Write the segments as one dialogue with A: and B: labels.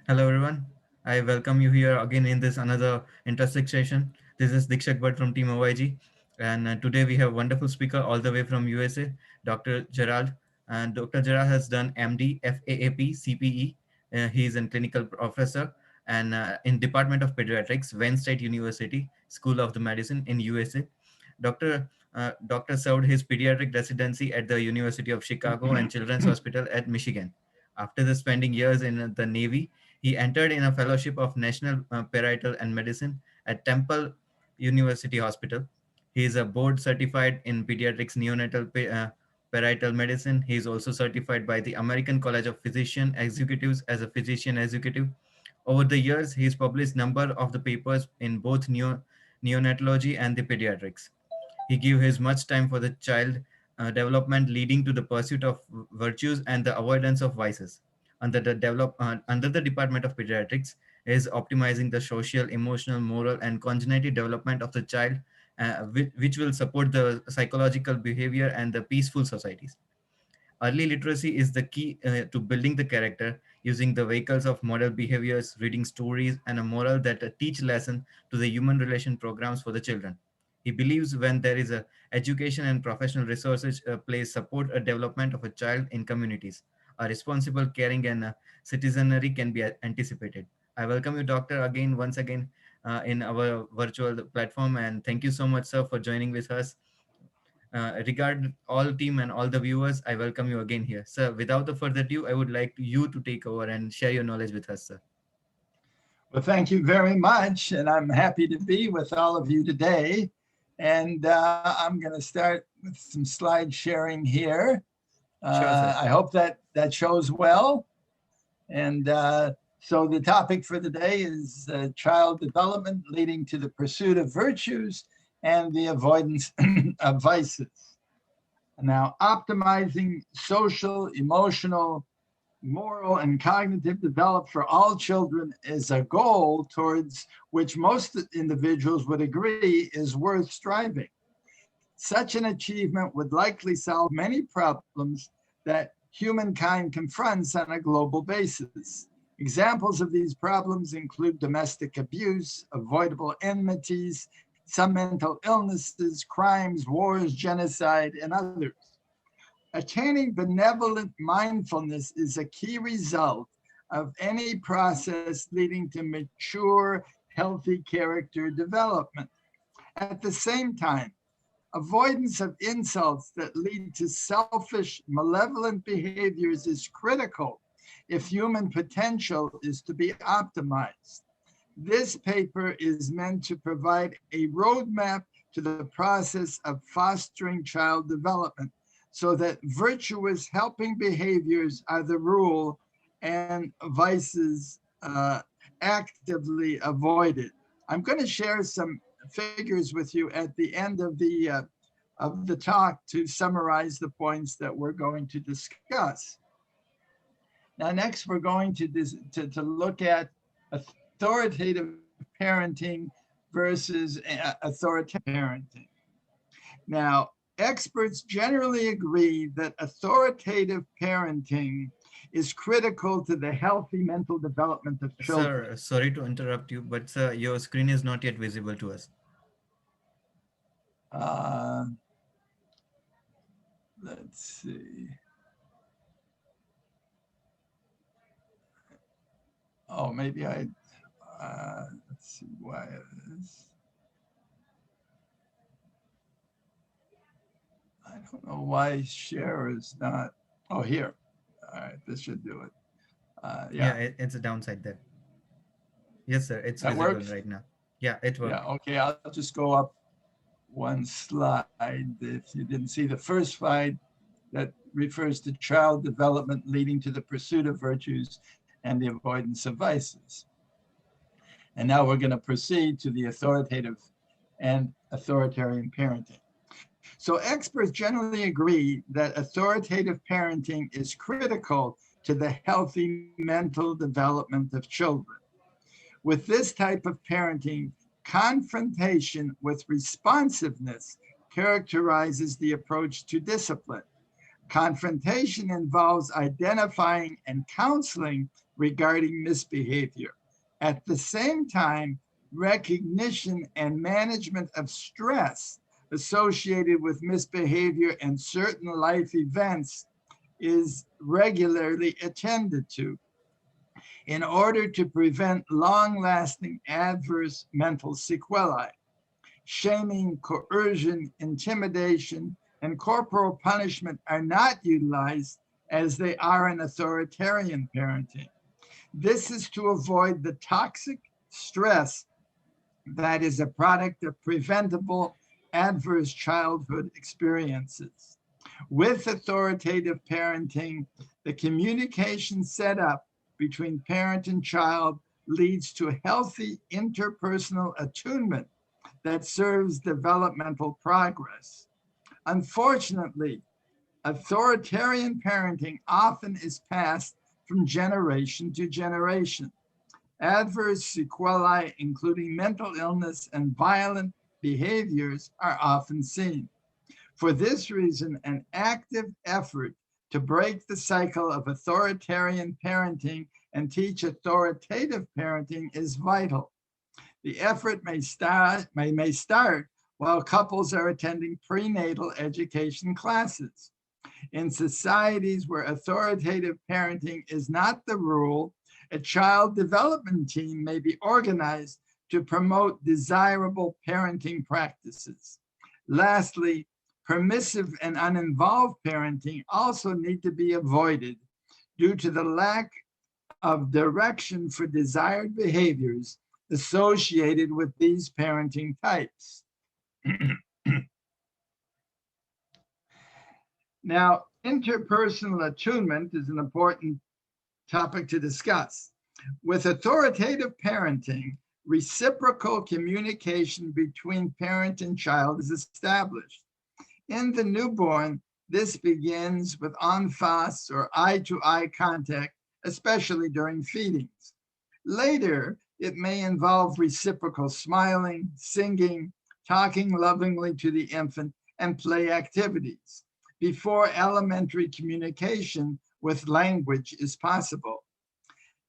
A: Hello everyone. I welcome you here again in this another interesting session. This is Dikshak Bhatt from Team OYG, and today we have wonderful speaker all the way from USA, Dr. Gerald. And Dr. Gerald has done MD, FAAP, CPE. He is a clinical professor and in Department of Pediatrics, Wayne State University School of the Medicine in USA. Doctor served his pediatric residency at the University of Chicago and Children's Hospital at Michigan. After the spending years in the Navy, he entered in a fellowship of National Parietal and Medicine at Temple University Hospital. He is a board certified in pediatrics neonatal parietal medicine. He is also certified by the American College of Physician Executives as a physician executive. Over the years, he has published number of the papers in both neonatology and the pediatrics. He gave his much time for the child development, leading to the pursuit of virtues and the avoidance of vices. Under the Department of Pediatrics is optimizing the social, emotional, moral, and congenital development of the child, which will support the psychological behavior and the peaceful societies. Early literacy is the key to building the character using the vehicles of model behaviors, reading stories, and a moral that teach lesson to the human relation programs for the children. He believes when there is a education and professional resources plays support a development of a child in communities. A responsible, caring, and citizenry can be anticipated. I welcome you, Doctor, again, once again, in our virtual platform, and thank you so much, sir, for joining with us. Regard all team and all the viewers, I welcome you again here. Sir, without the further ado, I would like you to take over and share your knowledge with us, sir.
B: Well, thank you very much. And I'm happy to be with all of you today. And I'm going to start with some slide sharing here.
A: Sure, sir.
B: I hope that shows well. And so the topic for the day is child development leading to the pursuit of virtues and the avoidance of vices. Now, optimizing social, emotional, moral, and cognitive development for all children is a goal towards which most individuals would agree is worth striving. Such an achievement would likely solve many problems that humankind confronts on a global basis. Examples of these problems include domestic abuse, avoidable enmities, some mental illnesses, crimes, wars, genocide, and others. Attaining benevolent mindfulness is a key result of any process leading to mature, healthy character development. At the same time, avoidance of insults that lead to selfish, malevolent behaviors is critical if human potential is to be optimized. This paper is meant to provide a roadmap to the process of fostering child development so that virtuous helping behaviors are the rule and vices actively avoided. I'm going to share some figures with you at the end of the talk to summarize the points that we're going to discuss. Now, next, we're going to look at authoritative parenting versus authoritarian parenting. Now, experts generally agree that authoritative parenting is critical to the healthy mental development of children.
A: Sir, sorry to interrupt you, but sir, your screen is not yet visible to us.
B: Uh, let's see. Oh, maybe let's see why it is. I don't know why share is not, oh, here. All right, this should do it.
A: Yeah,
B: Yeah,
A: it's a downside there. Yes, sir, it's
B: that
A: visible
B: works.
A: right now. Yeah, it
B: Yeah,
A: worked.
B: okay, I'll just go up one slide. If you didn't see the first slide, that refers to child development leading to the pursuit of virtues and the avoidance of vices. And now we're going to proceed to the authoritative and authoritarian parenting. So experts generally agree that authoritative parenting is critical to the healthy mental development of children. With this type of parenting, confrontation with responsiveness characterizes the approach to discipline. Confrontation involves identifying and counseling regarding misbehavior. At the same time, recognition and management of stress associated with misbehavior and certain life events is regularly attended to in order to prevent long-lasting adverse mental sequelae. Shaming, coercion, intimidation, and corporal punishment are not utilized as they are in authoritarian parenting. This is to avoid the toxic stress that is a product of preventable adverse childhood experiences. With authoritative parenting, the communication set up between parent and child leads to healthy interpersonal attunement that serves developmental progress. Unfortunately, authoritarian parenting often is passed from generation to generation. Adverse sequelae, including mental illness and violent behaviors, are often seen. For this reason, an active effort to break the cycle of authoritarian parenting and teach authoritative parenting is vital. The effort may start while couples are attending prenatal education classes. In societies where authoritative parenting is not the rule, a child development team may be organized to promote desirable parenting practices. Lastly, permissive and uninvolved parenting also need to be avoided due to the lack of direction for desired behaviors associated with these parenting types. Now, interpersonal attunement is an important topic to discuss. With authoritative parenting, reciprocal communication between parent and child is established. In the newborn, this begins with en face or eye-to-eye contact, especially during feedings. Later, it may involve reciprocal smiling, singing, talking lovingly to the infant, and play activities before elementary communication with language is possible.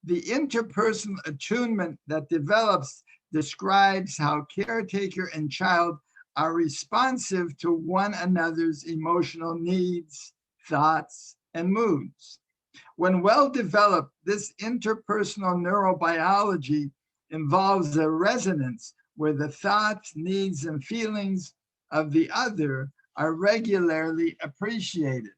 B: The interpersonal attunement that develops describes how caretaker and child are responsive to one another's emotional needs, thoughts, and moods. When well developed, this interpersonal neurobiology involves a resonance where the thoughts, needs, and feelings of the other are regularly appreciated.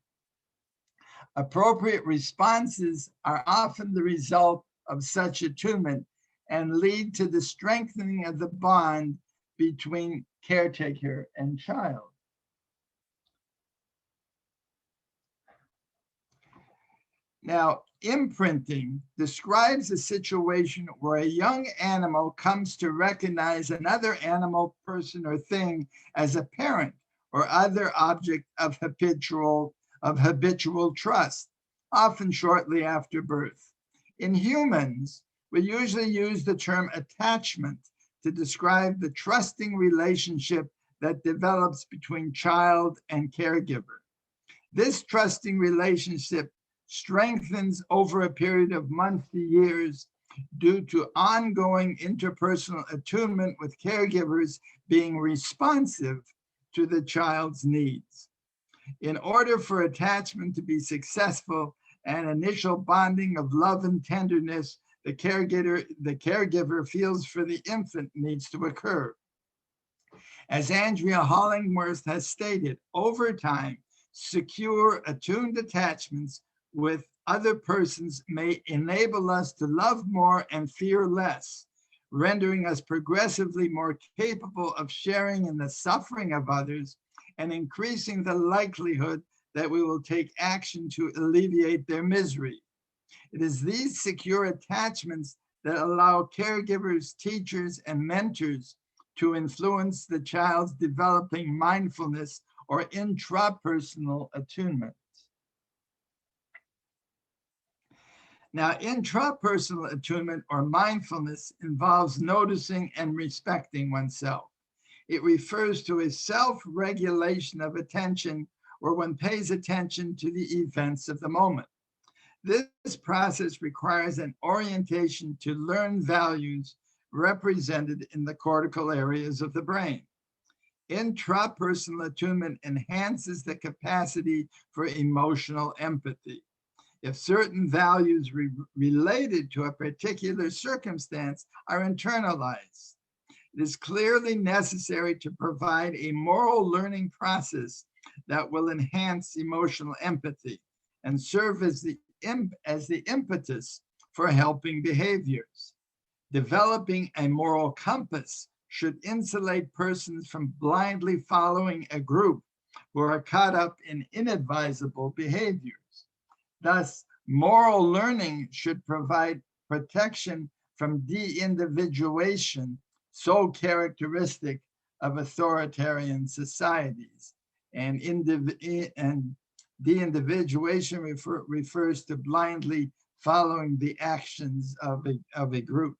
B: Appropriate responses are often the result of such attunement and lead to the strengthening of the bond between caretaker and child. Now, imprinting describes a situation where a young animal comes to recognize another animal, person, or thing as a parent or other object of habitual trust, often shortly after birth. In humans, we usually use the term attachment to describe the trusting relationship that develops between child and caregiver. This trusting relationship strengthens over a period of months to years due to ongoing interpersonal attunement with caregivers being responsive to the child's needs. In order for attachment to be successful, an initial bonding of love and tenderness the caregiver feels for the infant needs to occur. As Andrea Hollingworth has stated, over time, secure, attuned attachments with other persons may enable us to love more and fear less, rendering us progressively more capable of sharing in the suffering of others and increasing the likelihood that we will take action to alleviate their misery. It is these secure attachments that allow caregivers, teachers, and mentors to influence the child's developing mindfulness or intrapersonal attunement. Now, intrapersonal attunement or mindfulness involves noticing and respecting oneself. It refers to a self-regulation of attention where one pays attention to the events of the moment. This process requires an orientation to learn values represented in the cortical areas of the brain. Intrapersonal attunement enhances the capacity for emotional empathy. If certain values related to a particular circumstance are internalized, it is clearly necessary to provide a moral learning process that will enhance emotional empathy and serve as the impetus for helping behaviors. Developing a moral compass should insulate persons from blindly following a group who are caught up in inadvisable behaviors. Thus, moral learning should provide protection from de-individuation, so characteristic of authoritarian societies. And de-individuation refers to blindly following the actions of a group.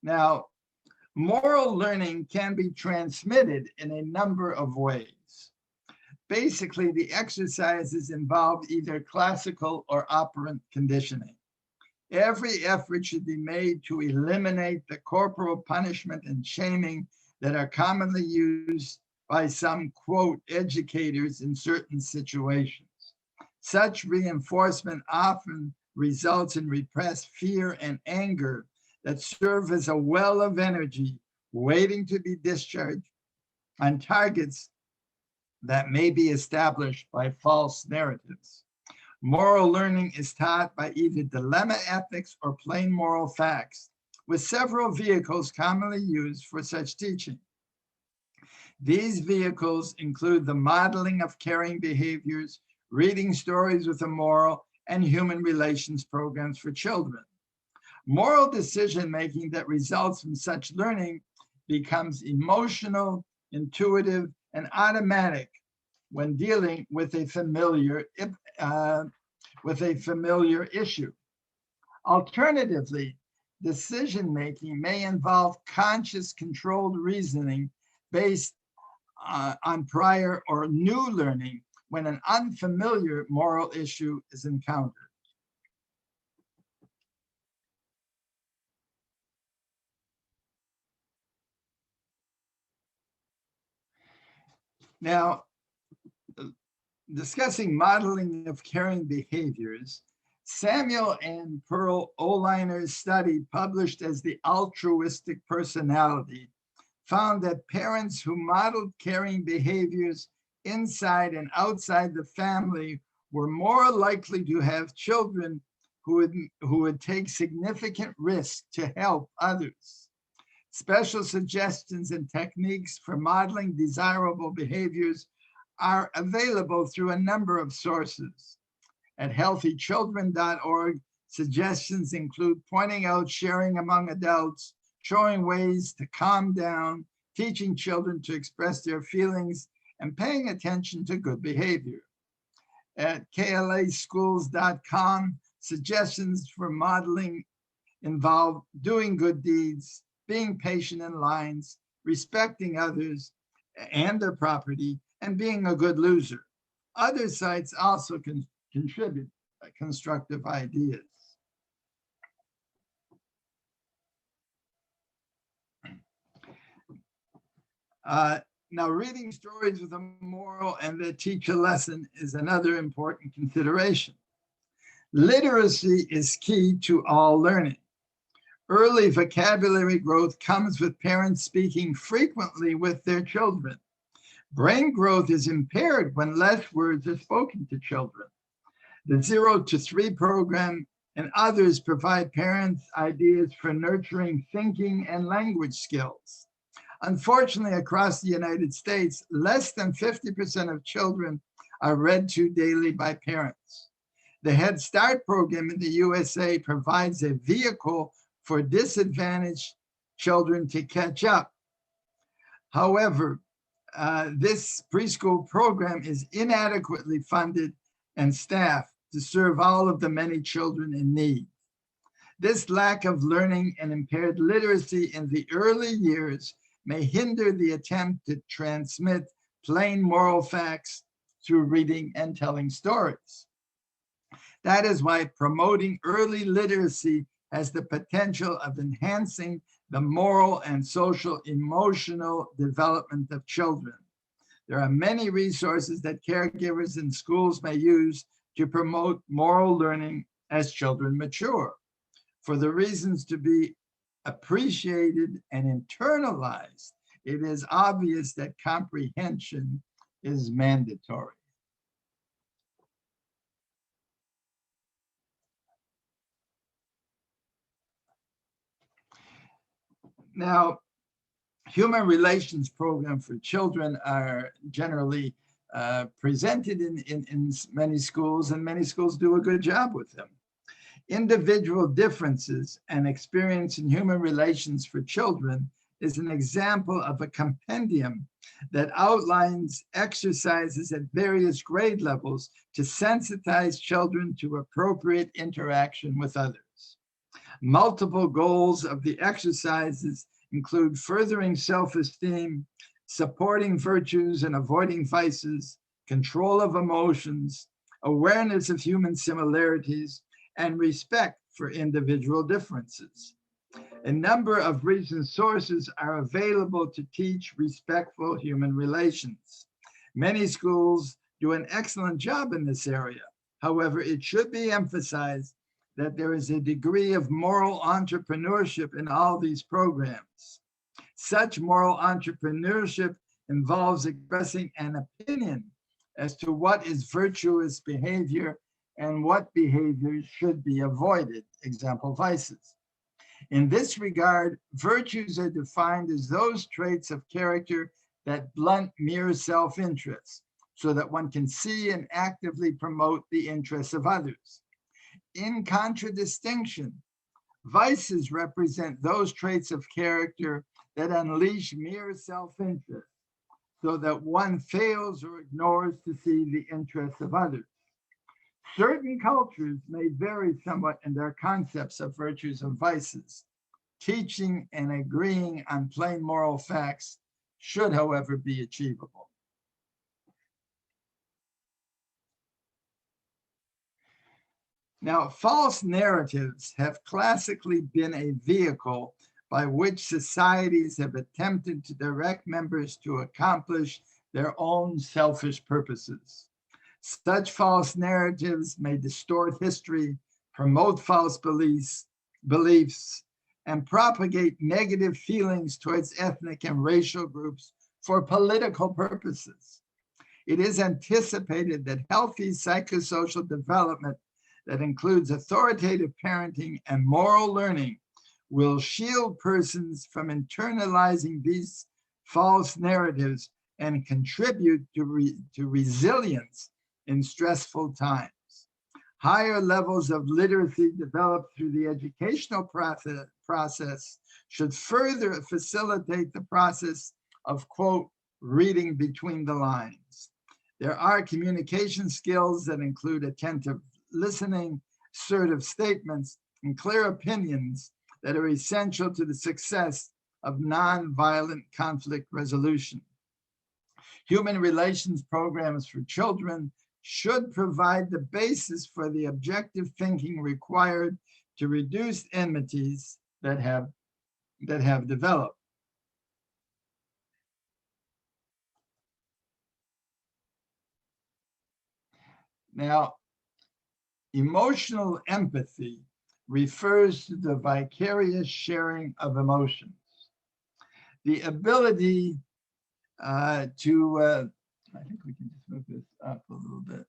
B: Now, moral learning can be transmitted in a number of ways. Basically, the exercises involve either classical or operant conditioning. Every effort should be made to eliminate the corporal punishment and shaming that are commonly used by some, quote, educators in certain situations. Such reinforcement often results in repressed fear and anger that serve as a well of energy waiting to be discharged on targets that may be established by false narratives. Moral learning is taught by either dilemma ethics or plain moral facts, with several vehicles commonly used for such teaching. These vehicles include the modeling of caring behaviors, reading stories with a moral, and human relations programs for children. Moral decision-making that results from such learning becomes emotional, intuitive, and automatic when dealing with a familiar issue. Alternatively, decision-making may involve conscious, controlled reasoning based on prior or new learning when an unfamiliar moral issue is encountered. Now, discussing modeling of caring behaviors, Samuel and Pearl Oliner's study, published as The Altruistic Personality, found that parents who modeled caring behaviors inside and outside the family were more likely to have children who would take significant risks to help others. Special suggestions and techniques for modeling desirable behaviors are available through a number of sources. At healthychildren.org, suggestions include pointing out sharing among adults, showing ways to calm down, teaching children to express their feelings, and paying attention to good behavior. At klaschools.com, suggestions for modeling involve doing good deeds, being patient in lines, respecting others and their property, and being a good loser. Other sites also contribute constructive ideas. Now, reading stories with a moral and that teach a lesson is another important consideration. Literacy is key to all learning. Early vocabulary growth comes with parents speaking frequently with their children. Brain growth is impaired when less words are spoken to children. The 0 to 3 program and others provide parents ideas for nurturing thinking and language skills. Unfortunately, across the United States, less than 50% of children are read to daily by parents. The Head Start program in the USA provides a vehicle for disadvantaged children to catch up. However, this preschool program is inadequately funded and staffed to serve all of the many children in need. This lack of learning and impaired literacy in the early years may hinder the attempt to transmit plain moral facts through reading and telling stories. That is why promoting early literacy has the potential of enhancing the moral and social emotional development of children. There are many resources that caregivers in schools may use to promote moral learning as children mature. For the reasons to be appreciated and internalized, it is obvious that comprehension is mandatory. Now, human relations programs for children are generally presented in many schools, and many schools do a good job with them. Individual differences and experience in human relations for children is an example of a compendium that outlines exercises at various grade levels to sensitize children to appropriate interaction with others. Multiple goals of the exercises include furthering self-esteem, supporting virtues and avoiding vices, control of emotions, awareness of human similarities, and respect for individual differences. A number of recent sources are available to teach respectful human relations. Many schools do an excellent job in this area. However, it should be emphasized that there is a degree of moral entrepreneurship in all these programs. Such moral entrepreneurship involves expressing an opinion as to what is virtuous behavior and what behaviors should be avoided, example, vices. In this regard, virtues are defined as those traits of character that blunt mere self-interest, so that one can see and actively promote the interests of others. In contradistinction, vices represent those traits of character that unleash mere self-interest, so that one fails or ignores to see the interests of others. Certain cultures may vary somewhat in their concepts of virtues and vices. Teaching and agreeing on plain moral facts should, however, be achievable. Now, false narratives have classically been a vehicle by which societies have attempted to direct members to accomplish their own selfish purposes. Such false narratives may distort history, promote false beliefs, and propagate negative feelings towards ethnic and racial groups for political purposes. It is anticipated that healthy psychosocial development that includes authoritative parenting and moral learning will shield persons from internalizing these false narratives and contribute to resilience in stressful times. Higher levels of literacy developed through the educational process should further facilitate the process of, quote, reading between the lines. There are communication skills that include attentive listening, assertive statements, and clear opinions that are essential to the success of nonviolent conflict resolution. Human relations programs for children should provide the basis for the objective thinking required to reduce enmities that have developed. Now, emotional empathy refers to the vicarious sharing of emotions. The ability I think we can just move this up a little bit.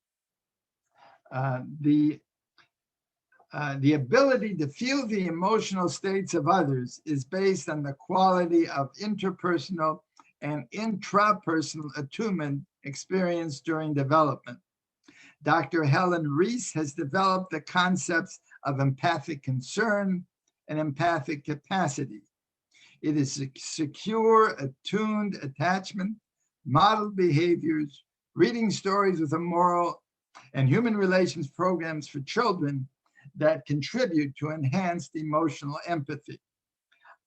B: The ability to feel the emotional states of others is based on the quality of interpersonal and intrapersonal attunement experienced during development. Dr. Helen Reese has developed the concepts of empathic concern and empathic capacity. It is secure, attuned attachment, modeled behaviors, reading stories with a moral, and human relations programs for children that contribute to enhanced emotional empathy.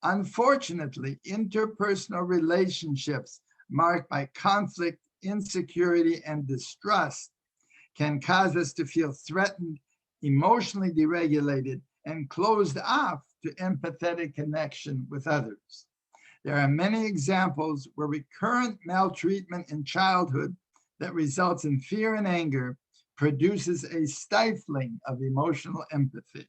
B: Unfortunately, interpersonal relationships marked by conflict insecurity, and distrust can cause us to feel threatened, emotionally deregulated, and closed off to empathetic connection with others. There are many examples where recurrent maltreatment in childhood that results in fear and anger produces a stifling of emotional empathy.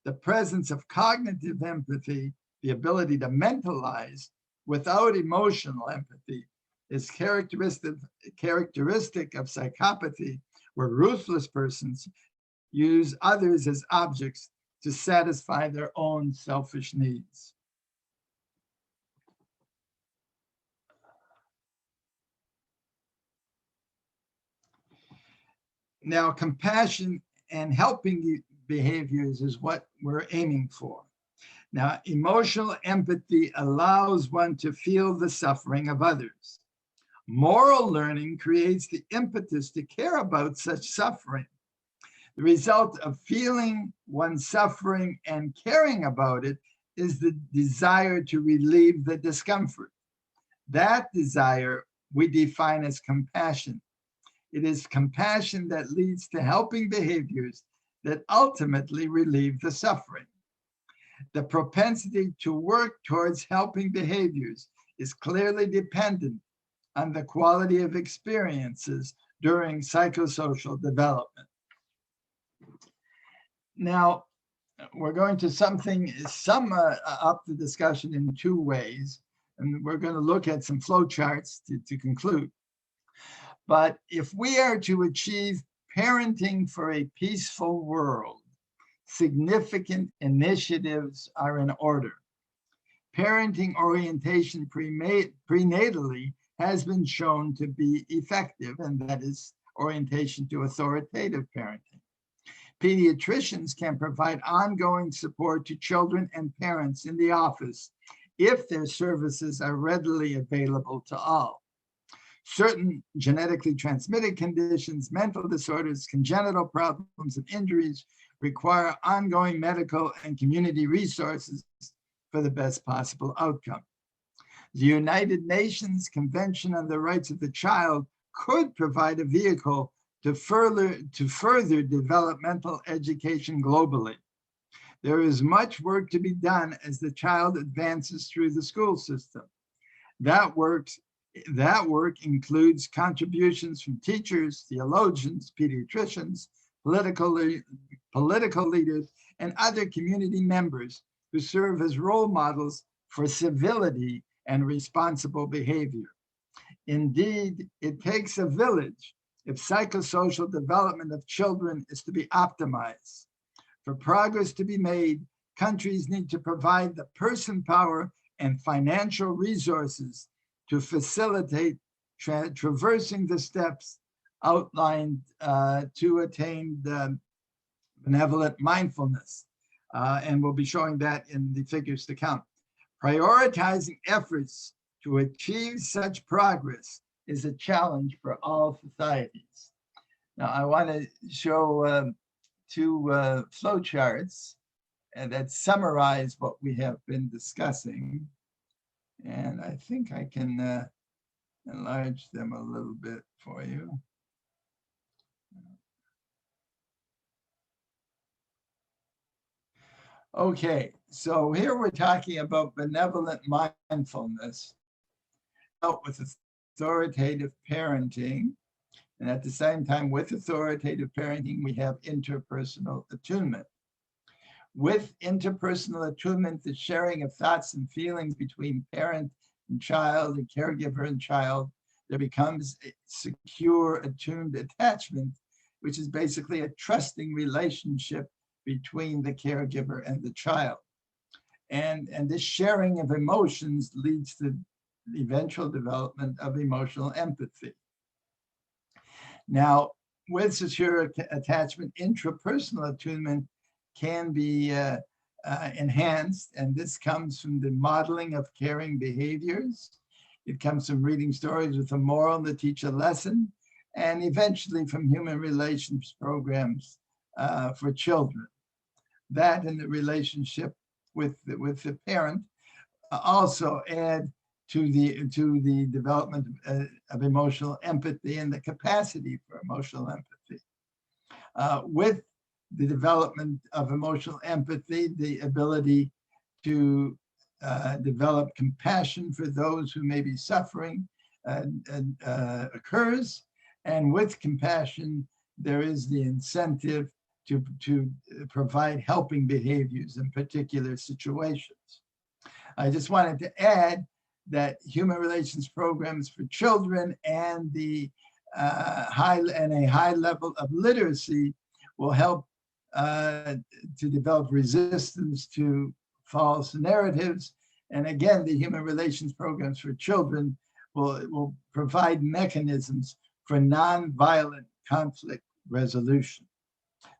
B: The presence of cognitive empathy, the ability to mentalize without emotional empathy, is characteristic of psychopathy, where ruthless persons use others as objects to satisfy their own selfish needs. Now, compassion and helping behaviors is what we're aiming for. Now, emotional empathy allows one to feel the suffering of others. Moral learning creates the impetus to care about such suffering. The result of feeling one's suffering and caring about it is the desire to relieve the discomfort. That desire we define as compassion. It is compassion that leads to helping behaviors that ultimately relieve the suffering. The propensity to work towards helping behaviors is clearly dependent on the quality of experiences during psychosocial development. Now, we're going to sum up the discussion in two ways, and we're going to look at some flowcharts to conclude. But if we are to achieve parenting for a peaceful world, significant initiatives are in order. Parenting orientation prenatally has been shown to be effective, and that is orientation to authoritative parenting. Pediatricians can provide ongoing support to children and parents in the office if their services are readily available to all. Certain genetically transmitted conditions, mental disorders, congenital problems, and injuries require ongoing medical and community resources for the best possible outcome. The United Nations Convention on the Rights of the Child could provide a vehicle to further developmental education globally. There is much work to be done as the child advances through the school system. That work includes contributions from teachers, theologians, pediatricians, political leaders, and other community members who serve as role models for civility and responsible behavior. Indeed, it takes a village if psychosocial development of children is to be optimized. For progress to be made, countries need to provide the person power and financial resources to facilitate traversing the steps outlined to attain the benevolent mindfulness. And we'll be showing that in the figures to come. Prioritizing efforts to achieve such progress is a challenge for all societies. Now, I want to show two flowcharts that summarize what we have been discussing. And I think I can enlarge them a little bit for you. Okay, so here we're talking about benevolent mindfulness, out with authoritative parenting. And at the same time, with authoritative parenting, we have interpersonal attunement. With interpersonal attunement, the sharing of thoughts and feelings between parent and child and caregiver and child, there becomes a secure, attuned attachment, which is basically a trusting relationship between the caregiver and the child. And this sharing of emotions leads to the eventual development of emotional empathy. Now, with secure attachment, intrapersonal attunement can be enhanced, and this comes from the modeling of caring behaviors. It comes from reading stories with a moral that teach a lesson, and eventually from human relations programs for children. That and the relationship with the parent also add to the development of emotional empathy and the capacity for emotional empathy. With the development of emotional empathy, the ability to develop compassion for those who may be suffering occurs. And with compassion, there is the incentive to provide helping behaviors in particular situations. I just wanted to add that human relations programs for children and a high level of literacy will help to develop resistance to false narratives. And again, the human relations programs for children will provide mechanisms for nonviolent conflict resolution.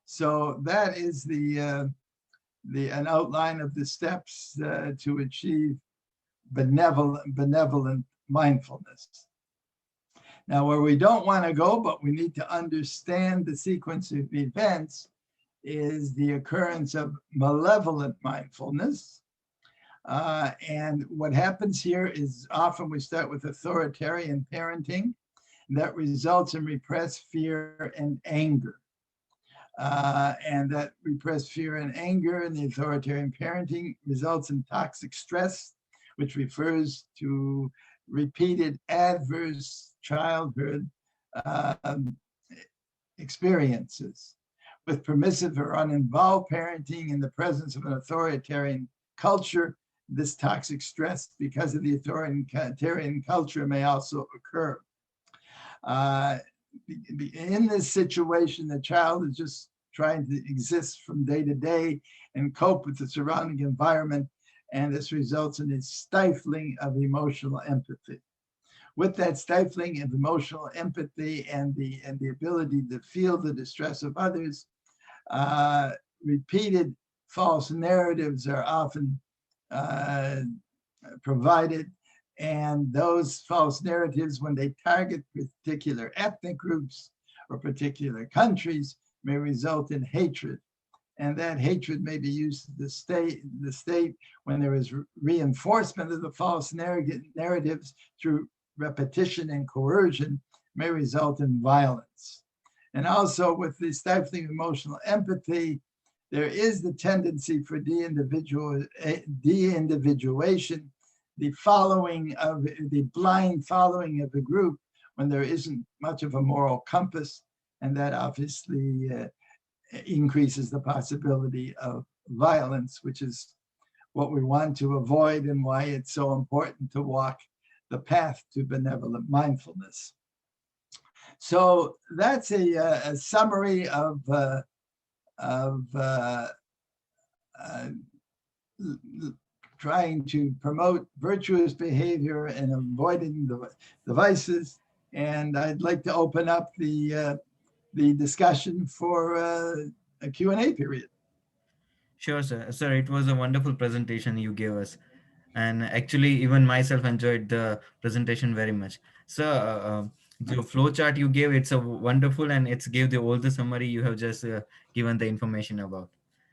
B: So that is an outline of the steps to achieve benevolent mindfulness. Now, where we don't want to go, but we need to understand the sequence of events, is the occurrence of malevolent mindfulness. And what happens here is often we start with authoritarian parenting that results in repressed fear and anger. And that repressed fear and anger in the authoritarian parenting results in toxic stress, which refers to repeated adverse childhood experiences. With permissive or uninvolved parenting in the presence of an authoritarian culture, this toxic stress because of the authoritarian culture may also occur. In this situation, the child is just trying to exist from day to day and cope with the surrounding environment, and this results in a stifling of emotional empathy. With that stifling of emotional empathy and the ability to feel the distress of others, repeated false narratives are often provided. And those false narratives, when they target particular ethnic groups or particular countries, may result in hatred. And that hatred may be used to the state when there is reinforcement of the false narratives through repetition and coercion, may result in violence. And also with the stifling of emotional empathy, there is the tendency for de-individuation, the following of the blind following of the group when there isn't much of a moral compass, and that obviously increases the possibility of violence, which is what we want to avoid and why it's so important to walk the path to benevolent mindfulness. So that's a summary of trying to promote virtuous behavior and avoiding the vices. And I'd like to open up the discussion for a Q&A period.
A: Sure, sir. Sir, it was a wonderful presentation you gave us. And actually, even myself enjoyed the presentation very much. So, the flow chart you gave, it's a wonderful, and it's gave the all the summary you have just given the information about.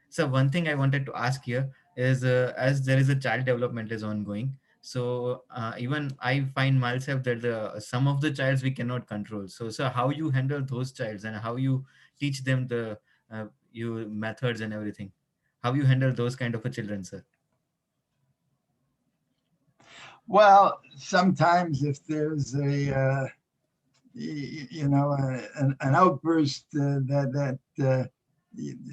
A: So, one thing I wanted to ask here is, as there is a child development is ongoing, so even I find myself that some of the childs we cannot control. So, sir, how you handle those childs and how you teach them the you methods and everything? How you handle those kind of a children, sir?
B: Well, sometimes if there's an outburst that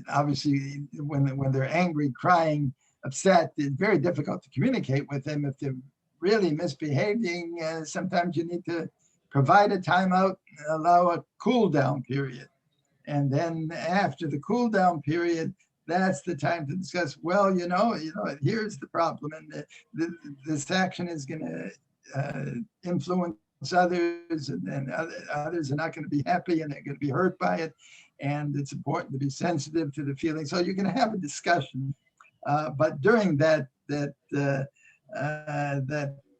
B: obviously when they're angry, crying, upset, it's very difficult to communicate with them. If they're really misbehaving, sometimes you need to provide a timeout, allow a cool down period. And then after the cool down period, that's the time to discuss, well, here's the problem. And this action is going to influence others, and then others are not going to be happy and they're going to be hurt by it. And it's important to be sensitive to the feelings. So you're going to have a discussion. But during that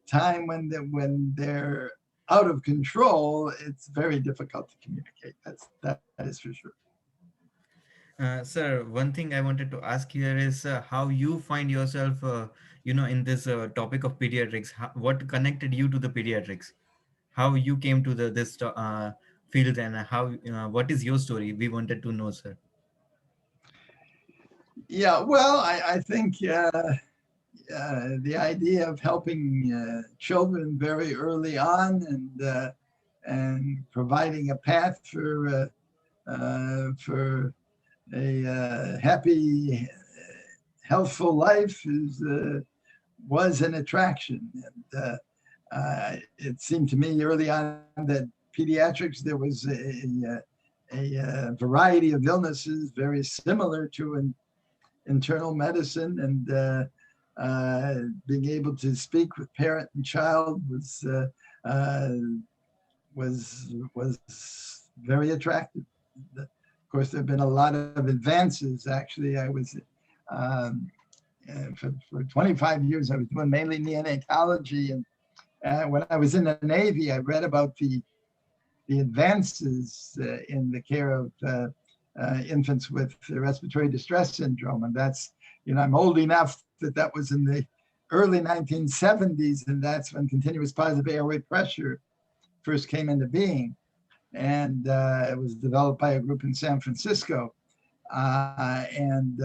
B: time when they're out of control, it's very difficult to communicate. That is for sure.
A: Sir, one thing I wanted to ask here is how you find yourself, in this topic of pediatrics. What connected you to the pediatrics? How you came to this field, and how what is your story? We wanted to know, sir.
B: Yeah, well, I think the idea of helping children very early on and providing a path for a happy, healthful life was an attraction. And it seemed to me early on that pediatrics, there was a variety of illnesses very similar to an internal medicine, and being able to speak with parent and child uh, was very attractive. Of course, there have been a lot of advances. Actually, I was for 25 years, I was doing mainly neonatology, and when I was in the Navy, I read about the advances in the care of infants with respiratory distress syndrome. And that's, I'm old enough that was in the early 1970s, and that's when continuous positive airway pressure first came into being. And it was developed by a group in San Francisco. And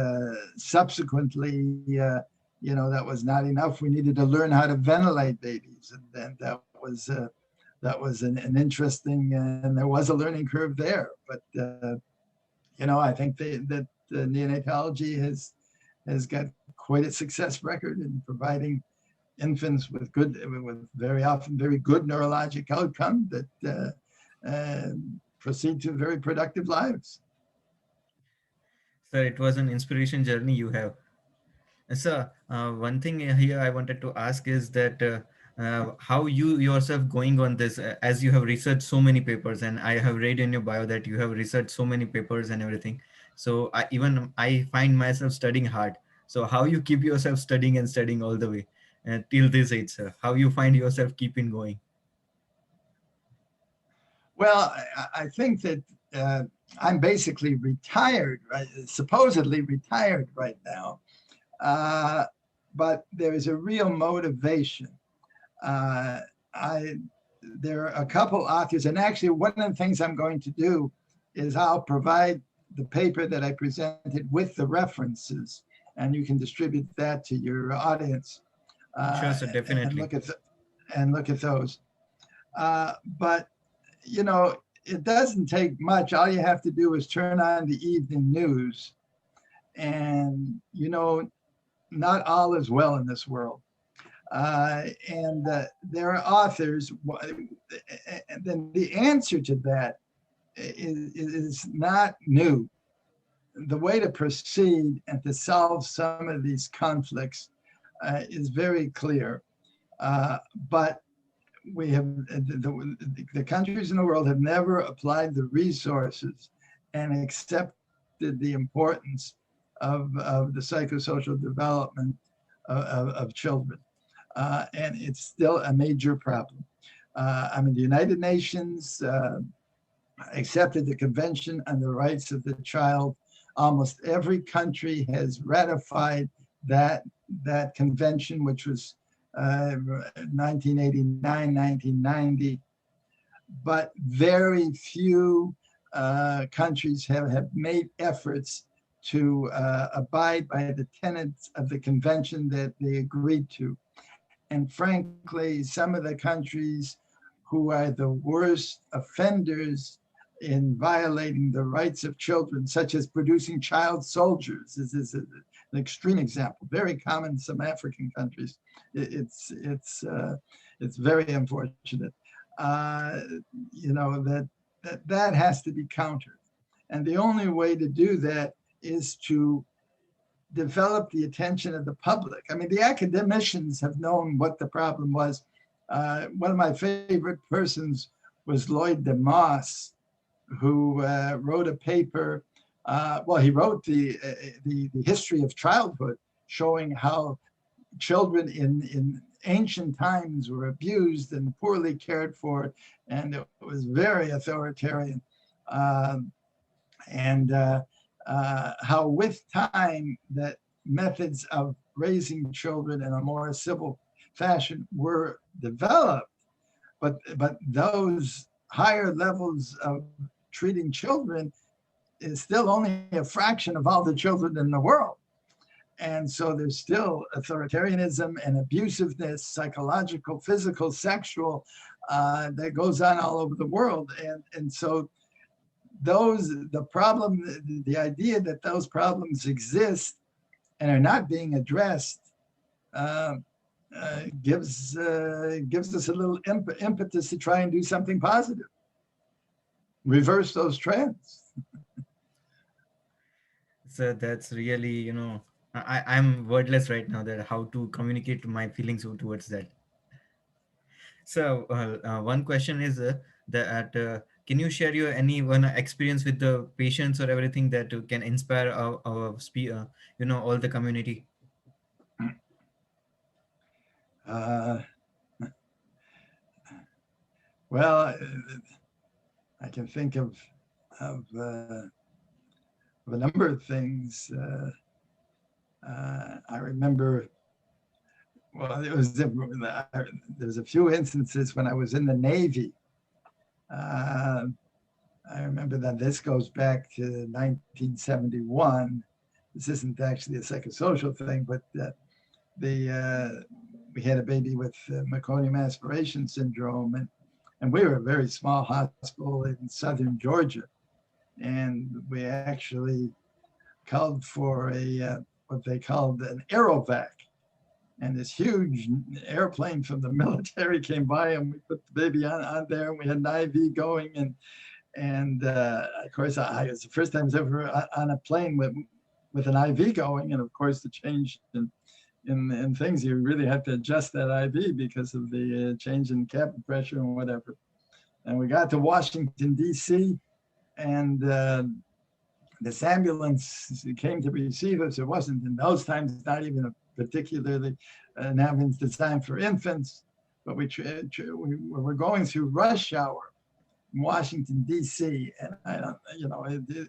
B: subsequently, that was not enough. We needed to learn how to ventilate babies. And then that was an interesting, and there was a learning curve there. But I think that neonatology has got quite a success record in providing infants with very often very good neurologic outcome that proceed to very productive lives.
A: Sir, it was an inspiration journey you have. Sir, one thing here I wanted to ask is that how you yourself going on this, as you have researched so many papers, and I have read in your bio that you have researched so many papers and everything. So I find myself studying hard. So how you keep yourself studying and studying all the way till this age, sir? How you find yourself keeping going?
B: Well, I think that I'm basically retired, right? Supposedly retired right now. Uh, but there is a real motivation. Uh, I There are a couple authors, and actually one of the things I'm going to do is I'll provide the paper that I presented with the references, and you can distribute that to your audience
A: Sure,
B: uh,
A: sir,
B: and
A: definitely.
B: look at those. But it doesn't take much. All you have to do is turn on the evening news, and not all is well in this world. And there are authors, and then the answer to that is not new. The way to proceed and to solve some of these conflicts is very clear. But we have the countries in the world have never applied the resources and accepted the importance of the psychosocial development of children. And it's still a major problem. The United Nations accepted the Convention on the Rights of the Child. Almost every country has ratified that convention, which was 1989, 1990. But very few countries have made efforts to abide by the tenets of the convention that they agreed to. And frankly, some of the countries who are the worst offenders in violating the rights of children, such as producing child soldiers, is an extreme example, very common in some African countries. It's very unfortunate. That has to be countered, and the only way to do that is to develop the attention of the public. The academicians have known what the problem was. One of my favorite persons was Lloyd DeMoss, who wrote a paper. He wrote the history of childhood, showing how children in ancient times were abused and poorly cared for, and it was very authoritarian. And how with time that methods of raising children in a more civil fashion were developed, but those higher levels of treating children is still only a fraction of all the children in the world. And so there's still authoritarianism and abusiveness, psychological, physical, sexual, that goes on all over the world. And so the problem, the idea that those problems exist and are not being addressed, gives us a little impetus to try and do something positive, reverse those trends.
A: So that's really, I'm wordless right now that how to communicate my feelings towards that. So one question is that can you share your any one experience with the patients or everything that can inspire all the community?
B: Uh, well, I can think of, of a number of things. I remember, well, there's a few instances when I was in the Navy. Uh, I remember that this goes back to 1971. This isn't actually a psychosocial thing, but we had a baby with meconium aspiration syndrome, and we were a very small hospital in southern Georgia, and we actually called for what they called an aerovac. And this huge airplane from the military came by, and we put the baby on there, and we had an IV going, and of course, it was the first time I was ever on a plane with an IV going, and of course, the change in things, you really have to adjust that IV because of the change in cabin pressure and whatever. And we got to Washington, D.C., and this ambulance came to receive us. It wasn't in those times, not even particularly an ambulance designed for infants, but we were going through rush hour in Washington, D.C. And I don't,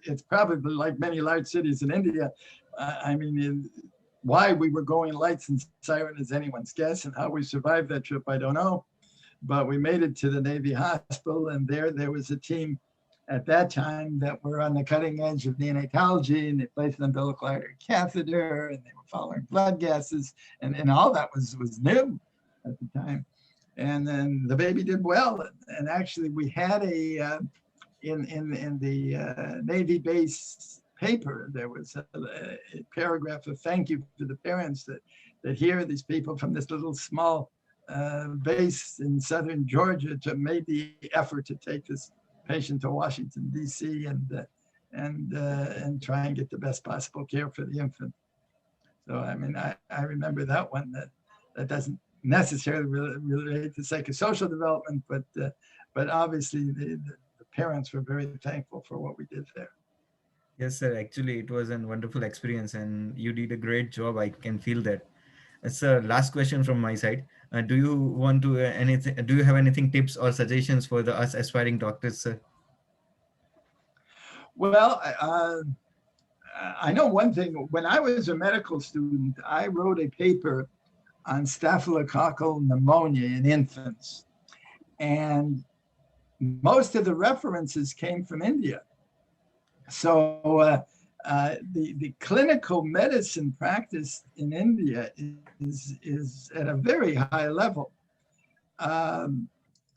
B: it's probably like many large cities in India. I mean, why we were going lights and siren is anyone's guess, and how we survived that trip, I don't know. But we made it to the Navy hospital, and there was a team at that time that were on the cutting edge of neonatology, and they placed an umbilical artery catheter, and they were following blood gases, and all that was new at the time. And then the baby did well, and actually we had in the Navy base paper, there was a paragraph of thank you to the parents that here these people from this little small base in southern Georgia made the effort to take this patient to Washington, D.C. and try and get the best possible care for the infant. So I mean, I remember that one. That doesn't necessarily relate to psychosocial development, but obviously the parents were very thankful for what we did there.
A: Yes, sir. Actually, it was a wonderful experience, and you did a great job. I can feel that. It's a last question from my side. Do you want to anything? Do you have anything tips or suggestions for the us aspiring doctors, sir?
B: Well, I know one thing. When I was a medical student, I wrote a paper on staphylococcal pneumonia in infants, and most of the references came from India. So the clinical medicine practice in India is at a very high level. And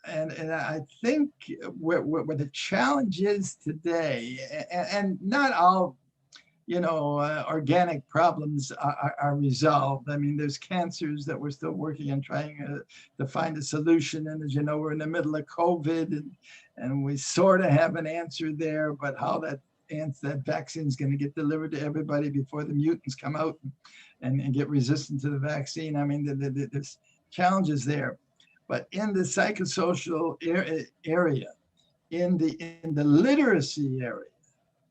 B: I think where the challenge is today, and not all, organic problems are resolved. I mean, there's cancers that we're still working on trying to find a solution. And as you know, we're in the middle of COVID, and we sort of have an answer there, but how that vaccine is going to get delivered to everybody before the mutants come out and get resistant to the vaccine. I mean, there's challenges there. But in the psychosocial area, in the literacy area,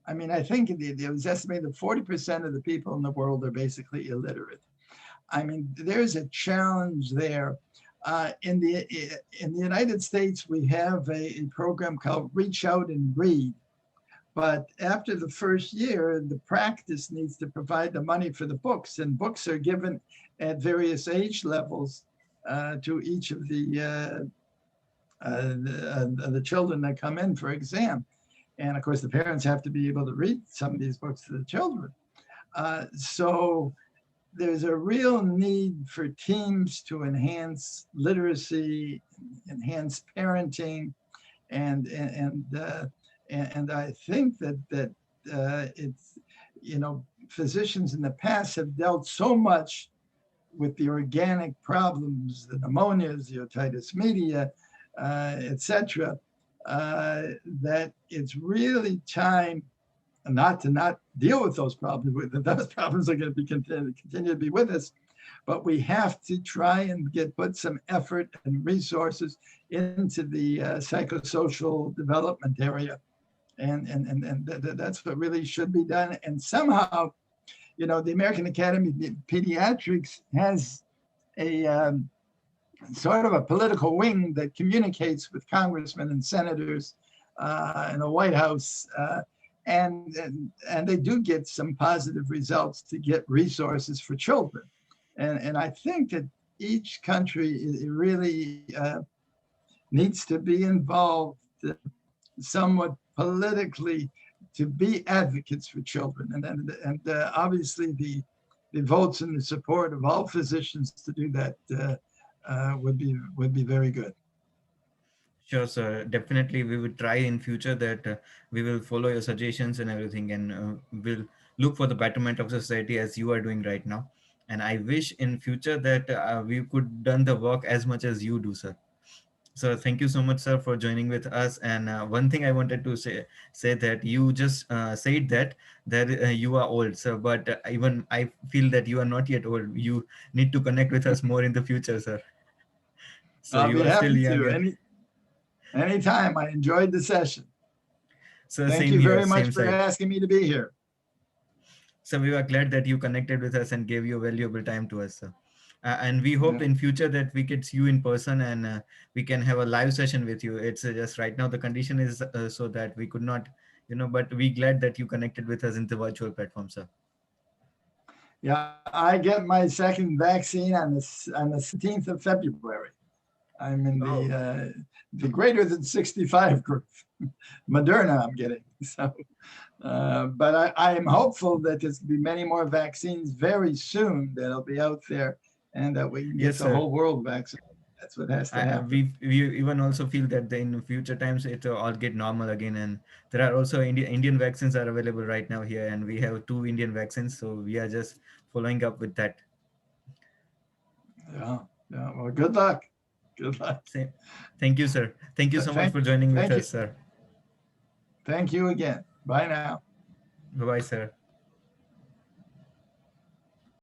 B: I mean, I think it was estimated that 40% of the people in the world are basically illiterate. I mean, there's a challenge there. In the United States, we have a program called Reach Out and Read, But after the first year, the practice needs to provide the money for the books, and books are given at various age levels to each of the children that come in for exam. And of course, the parents have to be able to read some of these books to the children. So there's a real need for teams to enhance literacy, enhance parenting, and and uh, and I think that it's, physicians in the past have dealt so much with the organic problems, the pneumonias, the otitis media, etc., that it's really time not to not deal with those problems. Those problems are going to be continue to be with us, but we have to try and put some effort and resources into the psychosocial development area, and that's what really should be done. And somehow, the American Academy of Pediatrics has a sort of a political wing that communicates with congressmen and senators in the White House, and they do get some positive results to get resources for children. And I think that each country really needs to be involved somewhat politically to be advocates for children, and obviously the votes and the support of all physicians to do that would be very good.
A: Sure, sir. Definitely, we will try in future that we will follow your suggestions and everything, and we'll look for the betterment of society as you are doing right now. And I wish in future that we could done the work as much as you do, sir. So thank you so much, sir, for joining with us. And one thing I wanted to say that you just said that you are old, sir. But even I feel that you are not yet old. You need to connect with us more in the future, sir. So
B: I'll
A: you
B: be
A: are still
B: happy
A: young.
B: to
A: And
B: anytime. I enjoyed the session.
A: so
B: Thank
A: same
B: you
A: here,
B: very much
A: same
B: for
A: side.
B: asking me to be here.
A: So we are glad that you connected with us and gave your valuable time to us, sir. And we hope
B: Yeah.
A: in future that we get see you in person and we can have a live session with you. It's just right now the condition is so that we could not, but we glad that you connected with us in the virtual platform, sir.
B: Yeah, I get my second vaccine on the 17th of February. I'm in
A: Oh,
B: the greater than 65 group. Moderna I'm getting. So, but I am hopeful that there's going to be many more vaccines very soon that'll be out there, and that we can get
A: yes,
B: the
A: sir.
B: whole world vaccinated. That's what has to happen.
A: We even also feel that in future times it all get normal again, and there are also Indian vaccines are available right now here, and we have two Indian vaccines, so we are just following up with that.
B: Yeah, yeah. Well, good luck. Good luck.
A: Same. Thank you, sir. Thank you so much
B: Thank,
A: for joining with
B: thank you,
A: us, sir.
B: thank you again. Bye now.
A: Bye bye, sir.